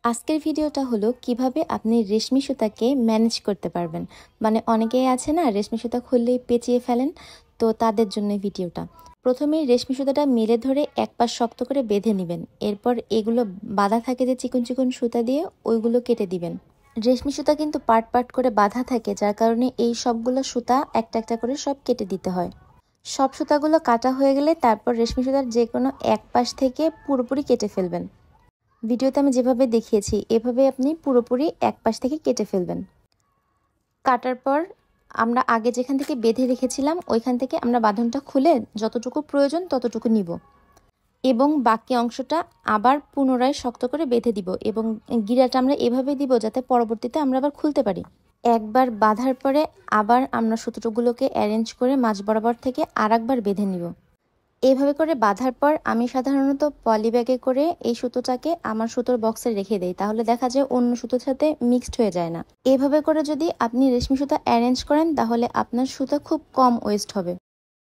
আজকের ভিডিওটা হলো কিভাবে আপনি রেশমি সুতাকে ম্যানেজ করতে পারবেন। মানে অনেকেই আছে না, রেশমি সুতা খুললেই পেঁচিয়ে ফেলেন, তো তাদের জন্য ভিডিওটা। প্রথমে রেশমি সুতাটা মেলে ধরে এক পাশ শক্ত করে বেঁধে নেবেন। এরপর এগুলো বাঁধা থাকে যে চিকন চিকন সুতা দিয়ে, ওইগুলো কেটে দিবেন। রেশমি সুতা কিন্তু পার্ট পার্ট করে বাঁধা থাকে, যার কারণে এই সবগুলো সুতা একটা একটা করে সব কেটে দিতে হয়। সব সুতাগুলো কাটা হয়ে গেলে তারপর রেশমি সুতার যে কোনো এক পাশ থেকে পুরোপুরি কেটে ফেলবেন। ভিডিওতে আমি যেভাবে দেখিয়েছি এভাবে আপনি পুরোপুরি এক পাশ থেকে কেটে ফেলবেন। কাটার পর আমরা আগে যেখান থেকে বেঁধে রেখেছিলাম ওইখান থেকে আমরা বাঁধনটা খুলে যতটুকু প্রয়োজন ততটুকু নিব এবং বাকি অংশটা আবার পুনরায় শক্ত করে বেঁধে দিব এবং গিরাটা আমরা এভাবে দিব যাতে পরবর্তীতে আমরা আবার খুলতে পারি। একবার বাঁধার পরে আবার আমরা সুতোগুলোকে অ্যারেঞ্জ করে মাঝ বরাবর থেকে আরেকবার বেঁধে নিব। এইভাবে করে বাঁধার পর আমি সাধারণত পলি ব্যাগে করে এই সুতোটাকে আমার সুতোর বক্সে রেখে দেই, তাহলে দেখা যায় অন্য সুতোর সাথে মিক্সড হয়ে যায় না। এভাবে করে যদি আপনি রেশমি সুতা অ্যারেঞ্জ করেন তাহলে আপনার সুতা খুব কম ওয়েস্ট হবে।